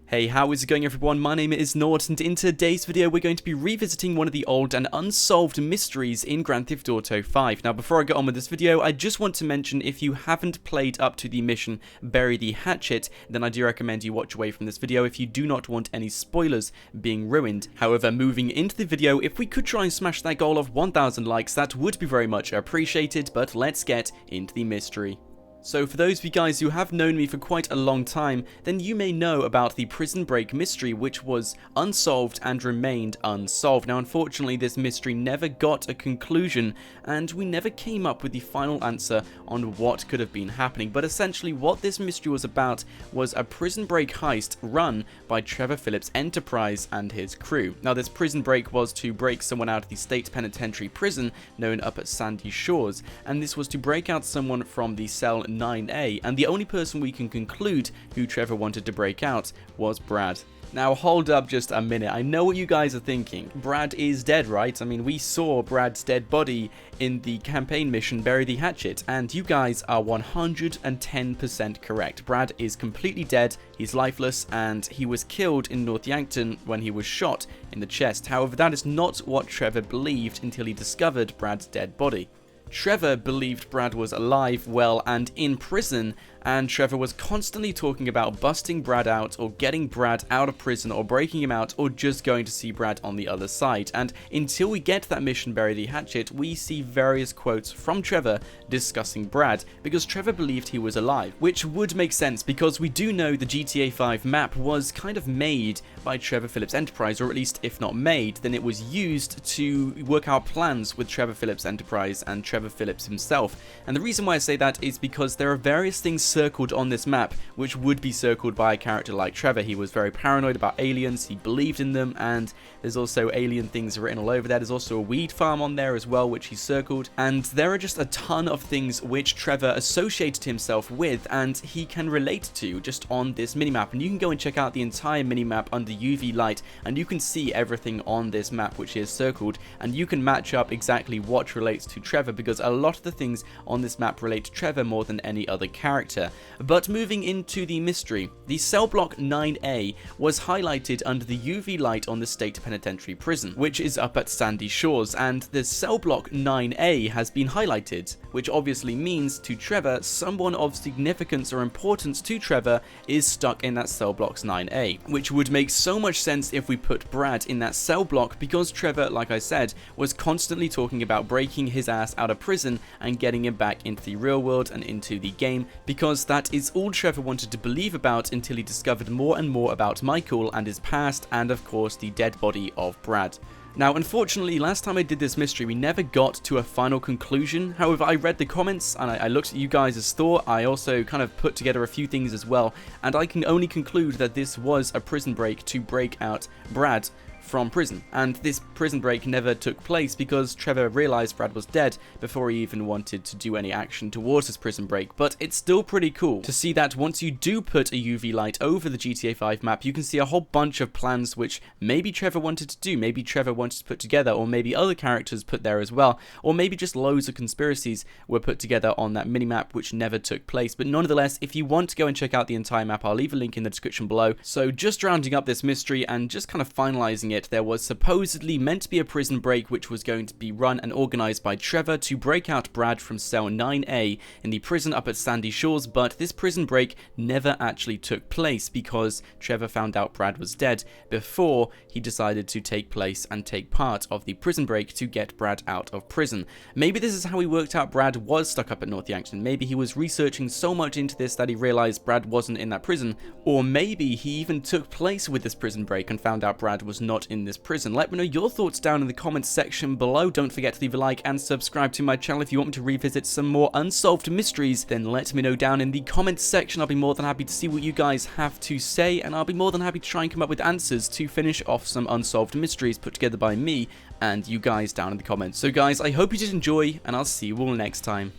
Hey, how is it going everyone? My name is Nord, and in today's video we're going to be revisiting one of the old and unsolved mysteries in Grand Theft Auto 5. Now before I get on with this video, I just want to mention if you haven't played up to the mission Bury the Hatchet, then I do recommend you watch away from this video if you do not want any spoilers being ruined. However, moving into the video, if we could try and smash that goal of 1,000 likes, that would be very much appreciated, but let's get into the mystery. So for those of you guys who have known me for quite a long time, then you may know about the prison break mystery, which was unsolved and remained unsolved. Now unfortunately this mystery never got a conclusion, and we never came up with the final answer on what could have been happening. But essentially what this mystery was about was a prison break heist run by Trevor Phillips' enterprise and his crew. Now this prison break was to break someone out of the state penitentiary prison known up at Sandy Shores, and this was to break out someone from the cell 9A, and the only person we can conclude who Trevor wanted to break out was Brad. Now hold up just a minute, I know what you guys are thinking. Brad is dead, right? I mean, we saw Brad's dead body in the campaign mission Bury the Hatchet, and you guys are 110% correct. Brad is completely dead, he's lifeless, and he was killed in North Yankton when he was shot in the chest. However, that is not what Trevor believed until he discovered Brad's dead body. Trevor believed Brad was alive, well, and in prison, and Trevor was constantly talking about busting Brad out, or getting Brad out of prison, or breaking him out, or just going to see Brad on the other side. And until we get to that mission Bury the Hatchet, we see various quotes from Trevor discussing Brad, because Trevor believed he was alive, which would make sense because we do know the GTA 5 map was kind of made by Trevor Phillips' enterprise, or at least if not made, then it was used to work out plans with Trevor Phillips' enterprise and Trevor Phillips himself. And the reason why I say that is because there are various things circled on this map which would be circled by a character like Trevor. He was very paranoid about aliens, he believed in them, and there's also alien things written all over there. There's also a weed farm on there as well which he circled, and there are just a ton of things which Trevor associated himself with and he can relate to just on this minimap. And you can go and check out the entire minimap under UV light and you can see everything on this map which is circled, and you can match up exactly what relates to Trevor, because a lot of the things on this map relate to Trevor more than any other character. But moving into the mystery, the cell block 9A was highlighted under the UV light on the state penitentiary prison, which is up at Sandy Shores, and the cell block 9A has been highlighted, which obviously means to Trevor someone of significance or importance to Trevor is stuck in that cell block 9A, which would make so much sense if we put Brad in that cell block, because Trevor, like I said, was constantly talking about breaking his ass out of prison and getting him back into the real world and into the game, because that is all Trevor wanted to believe about until he discovered more and more about Michael and his past, and of course the dead body of Brad. Now unfortunately last time I did this mystery we never got to a final conclusion. However, I read the comments and I looked at you guys' thought. I also kind of put together a few things as well, and I can only conclude that this was a prison break to break out Brad from prison, and this prison break never took place because Trevor realized Brad was dead before he even wanted to do any action towards this prison break. But it's still pretty cool to see that once you do put a UV light over the GTA 5 map, you can see a whole bunch of plans which maybe Trevor wanted to do, maybe Trevor wanted to put together, or maybe other characters put there as well, or maybe just loads of conspiracies were put together on that minimap which never took place. But nonetheless, if you want to go and check out the entire map, I'll leave a link in the description below. So just rounding up this mystery and just kind of finalizing it, there was supposedly meant to be a prison break which was going to be run and organized by Trevor to break out Brad from cell 9A in the prison up at Sandy Shores, but this prison break never actually took place because Trevor found out Brad was dead before he decided to take place and take part of the prison break to get Brad out of prison. Maybe this is how he worked out Brad was stuck up at North Yankton. Maybe he was researching so much into this that he realized Brad wasn't in that prison, or maybe he even took place with this prison break and found out Brad was not in this prison. Let me know your thoughts down in the comments section below. Don't forget to leave a like and subscribe to my channel. If you want me to revisit some more unsolved mysteries, then let me know down in the comments section. I'll be more than happy to see what you guys have to say, and I'll be more than happy to try and come up with answers to finish off some unsolved mysteries put together by me and you guys down in the comments. So guys, I hope you did enjoy, and I'll see you all next time.